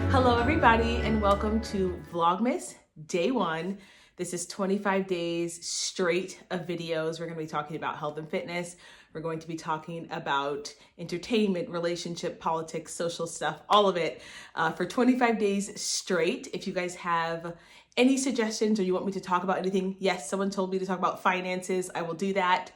Hello everybody and welcome to Vlogmas Day 1. This is 25 days straight of videos. We're going to be talking about health and fitness. We're going to be talking about entertainment, relationship, politics, social stuff, all of it for 25 days straight. If you guys have any suggestions or you want me to talk about anything, yes, someone told me to talk about finances. I will do that.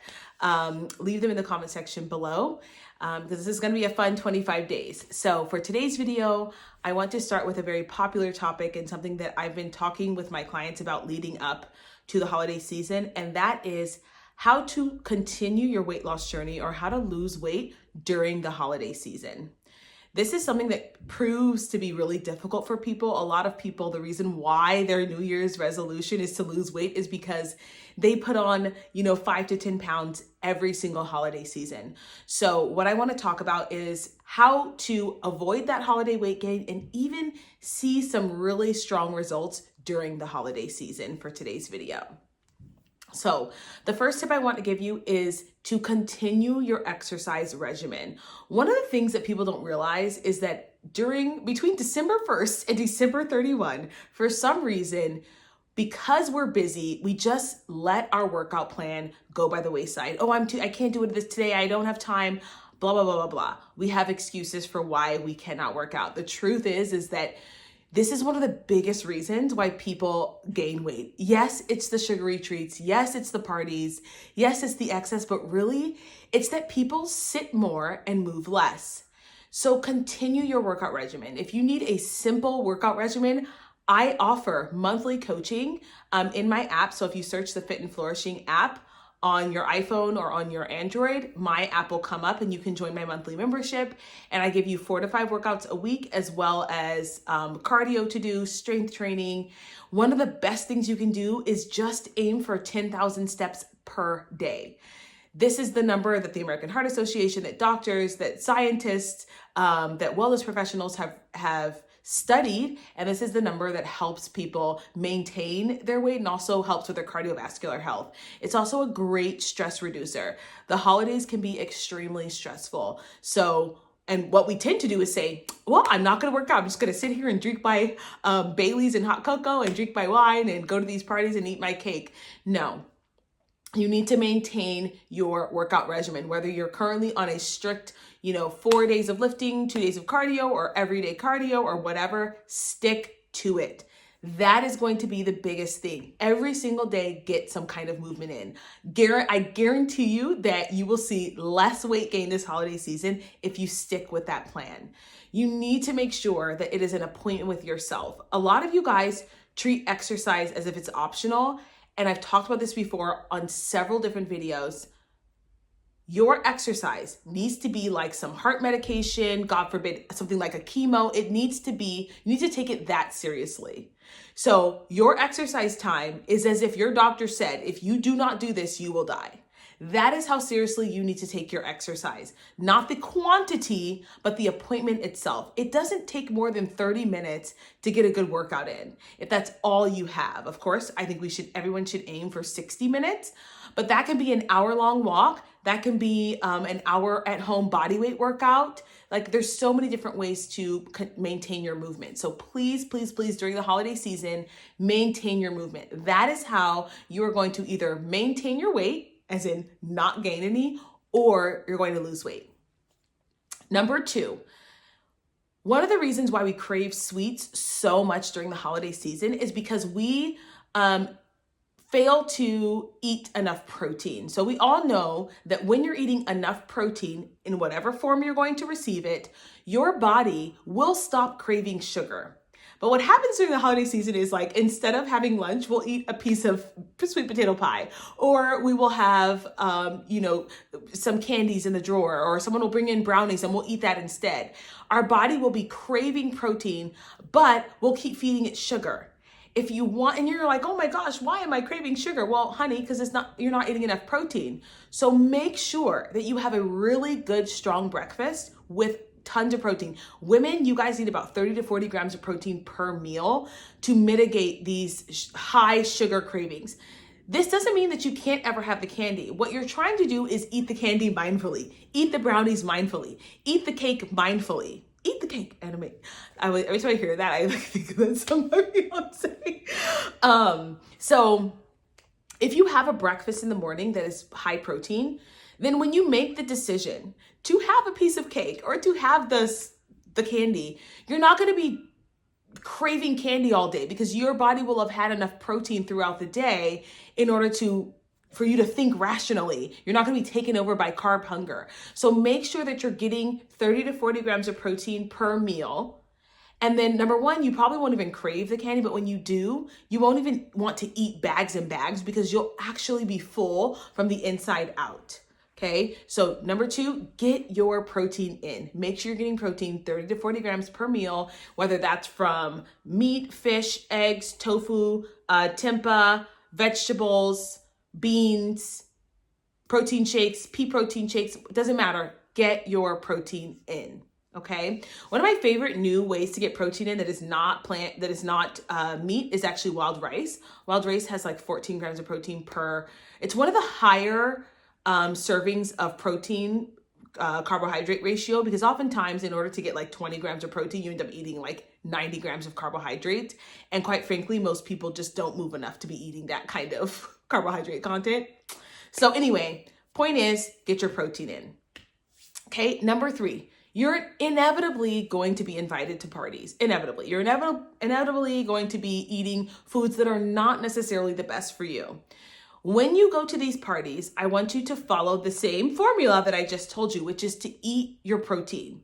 Leave them in the comment section below. Because this is going to be a fun 25 days. So for today's video, I want to start with a very popular topic and something that I've been talking with my clients about leading up to the holiday season, and that is how to continue your weight loss journey or how to lose weight during the holiday season. This is something that proves to be really difficult for people. A lot of people, the reason why their New Year's resolution is to lose weight is because they put on, 5 to 10 pounds every single holiday season. So what I want to talk about is how to avoid that holiday weight gain and even see some really strong results during the holiday season for today's video. So the first tip I want to give you is to continue your exercise regimen. One of the things that people don't realize is that between December 1st and December 31, for some reason, because we're busy, we just let our workout plan go by the wayside. Oh, I can't do it this today. I don't have time. Blah, blah, blah, blah, blah. We have excuses for why we cannot work out. The truth is that this is one of the biggest reasons why people gain weight. Yes, it's the sugary treats. Yes, it's the parties. Yes, it's the excess, but really it's that people sit more and move less. So continue your workout regimen. If you need a simple workout regimen, I offer monthly coaching in my app. So if you search the Fit and Flourishing app on your iPhone or on your Android, my app will come up and you can join my monthly membership. And I give you 4 to 5 workouts a week, as well as cardio to do, strength training. One of the best things you can do is just aim for 10,000 steps per day. This is the number that the American Heart Association, that doctors, that scientists, that wellness professionals have studied, and this is the number that helps people maintain their weight and also helps with their cardiovascular health. It's also a great stress reducer. The holidays can be extremely stressful. And what we tend to do is say, well, I'm not going to work out. I'm just going to sit here and drink my Baileys and hot cocoa and drink my wine and go to these parties and eat my cake. No. You need to maintain your workout regimen, whether you're currently on a strict, 4 days of lifting, 2 days of cardio, or everyday cardio or whatever, stick to it. That is going to be the biggest thing. Every single day, get some kind of movement in. I guarantee you that you will see less weight gain this holiday season if you stick with that plan. You need to make sure that it is an appointment with yourself. A lot of you guys treat exercise as if it's optional. And I've talked about this before on several different videos. Your exercise needs to be like some heart medication, God forbid, something like a chemo. You need to take it that seriously. So your exercise time is as if your doctor said, if you do not do this, you will die. That is how seriously you need to take your exercise. Not the quantity, but the appointment itself. It doesn't take more than 30 minutes to get a good workout in, if that's all you have. Of course, I think everyone should aim for 60 minutes, but that can be an hour-long walk. That can be an hour at home bodyweight workout. Like, there's so many different ways to maintain your movement. So please, please, please, during the holiday season, maintain your movement. That is how you are going to either maintain your weight, as in not gain any, or you're going to lose weight. Number 2, one of the reasons why we crave sweets so much during the holiday season is because we fail to eat enough protein. So we all know that when you're eating enough protein in whatever form you're going to receive it, your body will stop craving sugar. But what happens during the holiday season is, like, instead of having lunch, we'll eat a piece of sweet potato pie, or we will have, some candies in the drawer, or someone will bring in brownies and we'll eat that instead. Our body will be craving protein, but we'll keep feeding it sugar. If you want, and you're like, oh my gosh, why am I craving sugar? Well, honey, because you're not eating enough protein. So make sure that you have a really good, strong breakfast with tons of protein. Women, you guys need about 30 to 40 grams of protein per meal to mitigate these high sugar cravings. This doesn't mean that you can't ever have the candy. What you're trying to do is eat the candy mindfully, eat the brownies mindfully, eat the cake mindfully. Eat the cake, anime. Every time I hear that, I think of that song by Beyonce. So if you have a breakfast in the morning that is high protein, then when you make the decision to have a piece of cake or to have the candy, you're not going to be craving candy all day because your body will have had enough protein throughout the day in order for you to think rationally. You're not going to be taken over by carb hunger. So make sure that you're getting 30 to 40 grams of protein per meal. And then number one, you probably won't even crave the candy, but when you do, you won't even want to eat bags and bags because you'll actually be full from the inside out. Okay, so number two, get your protein in. Make sure you're getting protein 30 to 40 grams per meal, whether that's from meat, fish, eggs, tofu, tempeh, vegetables, beans, protein shakes, pea protein shakes, it doesn't matter. Get your protein in. Okay. One of my favorite new ways to get protein in that is not meat is actually wild rice. Wild rice has like 14 grams of protein it's one of the higher servings of protein carbohydrate ratio, because oftentimes in order to get like 20 grams of protein, you end up eating like 90 grams of carbohydrate. And quite frankly, most people just don't move enough to be eating that kind of carbohydrate content. So anyway, point is, get your protein in. Okay, number three, you're inevitably going to be invited to parties. Inevitably. You're inevitably going to be eating foods that are not necessarily the best for you. When you go to these parties, I want you to follow the same formula that I just told you, which is to eat your protein.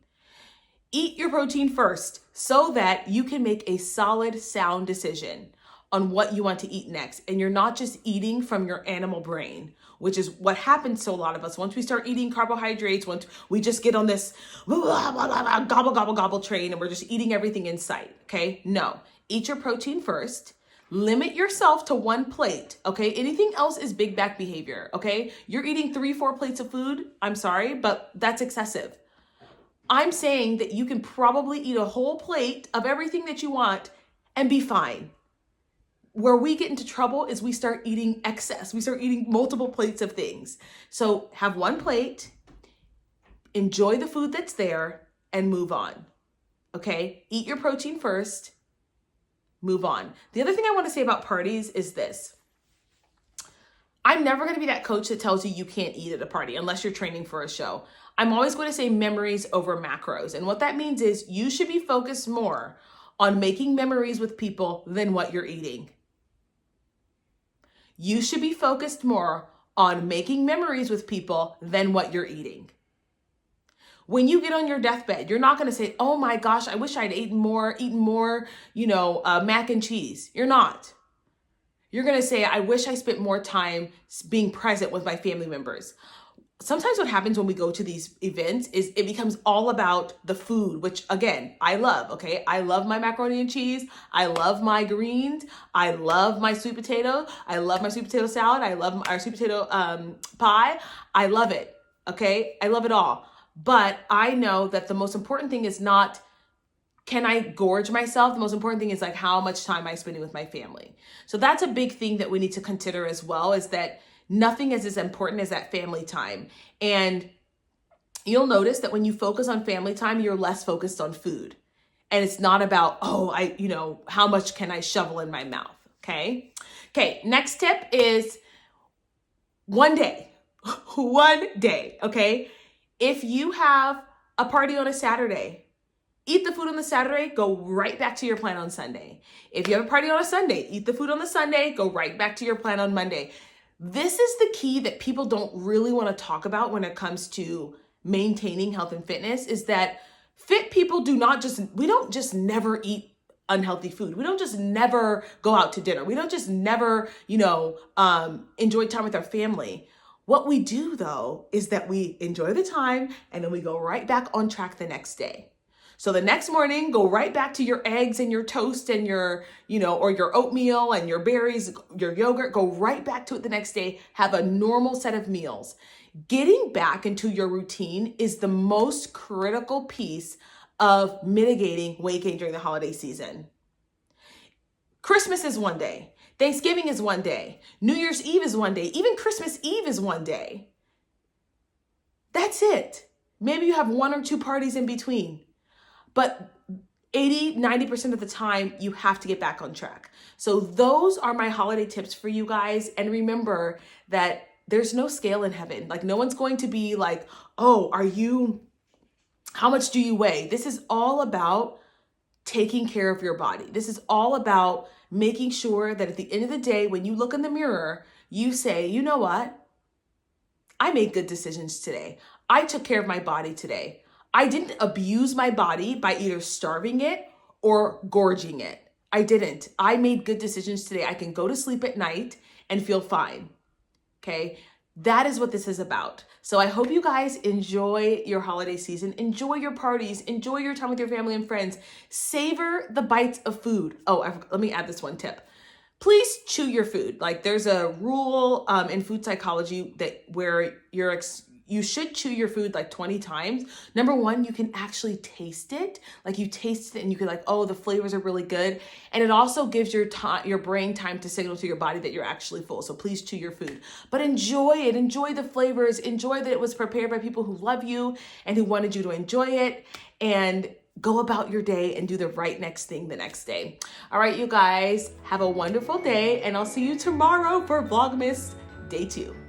Eat your protein first so that you can make a solid, sound decision on what you want to eat next. And you're not just eating from your animal brain, which is what happens to a lot of us. Once we start eating carbohydrates, once we just get on this gobble, gobble, gobble train and we're just eating everything in sight, okay? No, eat your protein first. Limit yourself to one plate, okay? Anything else is big back behavior, okay? You're eating 3-4 plates of food. I'm sorry, but that's excessive. I'm saying that you can probably eat a whole plate of everything that you want and be fine. Where we get into trouble is we start eating excess. We start eating multiple plates of things. So have one plate, enjoy the food that's there, and move on, okay? Eat your protein first. Move on. The other thing I want to say about parties is this. I'm never going to be that coach that tells you you can't eat at a party unless you're training for a show. I'm always going to say memories over macros. And what that means is you should be focused more on making memories with people than what you're eating. You should be focused more on making memories with people than what you're eating. When you get on your deathbed, you're not going to say, oh my gosh, I wish I'd eaten more, mac and cheese. You're not. You're going to say, I wish I spent more time being present with my family members. Sometimes what happens when we go to these events is it becomes all about the food, which again, I love, okay? I love my macaroni and cheese. I love my greens. I love my sweet potato. I love my sweet potato salad. I love our sweet potato pie. I love it, okay? I love it all. But I know that the most important thing is not, can I gorge myself? The most important thing is like, how much time am I spending with my family? So that's a big thing that we need to consider as well, is that nothing is as important as that family time. And you'll notice that when you focus on family time, you're less focused on food. And it's not about, how much can I shovel in my mouth? Okay. Okay. Next tip is one day, okay? If you have a party on a Saturday, eat the food on the Saturday, go right back to your plan on Sunday. If you have a party on a Sunday, eat the food on the Sunday, go right back to your plan on Monday. This is the key that people don't really want to talk about when it comes to maintaining health and fitness, is that fit people we don't just never eat unhealthy food. We don't just never go out to dinner. We don't just never, enjoy time with our family. What we do though, is that we enjoy the time and then we go right back on track the next day. So the next morning, go right back to your eggs and your toast and your, or your oatmeal and your berries, your yogurt, go right back to it the next day. Have a normal set of meals. Getting back into your routine is the most critical piece of mitigating weight gain during the holiday season. Christmas is one day. Thanksgiving is one day. New Year's Eve is one day. Even Christmas Eve is one day. That's it. Maybe you have 1 or 2 parties in between. But 80-90% of the time, you have to get back on track. So those are my holiday tips for you guys. And remember that there's no scale in heaven. Like, no one's going to be like, oh, how much do you weigh? This is all about taking care of your body. This is all about making sure that at the end of the day, when you look in the mirror, you say, you know what? I made good decisions today. I took care of my body today. I didn't abuse my body by either starving it or gorging it. I didn't. I made good decisions today. I can go to sleep at night and feel fine. Okay? That is what this is about. So I hope you guys enjoy your holiday season. Enjoy your parties. Enjoy your time with your family and friends. Savor the bites of food. Oh, let me add this one tip. Please chew your food. Like, there's a rule in food psychology where you should chew your food like 20 times. Number one, you can actually taste it. Like, you taste it and you can like, oh, the flavors are really good. And it also gives your brain time to signal to your body that you're actually full. So please chew your food, but enjoy it. Enjoy the flavors. Enjoy that it was prepared by people who love you and who wanted you to enjoy it. And go about your day and do the right next thing the next day. All right, you guys, have a wonderful day, and I'll see you tomorrow for Vlogmas Day 2.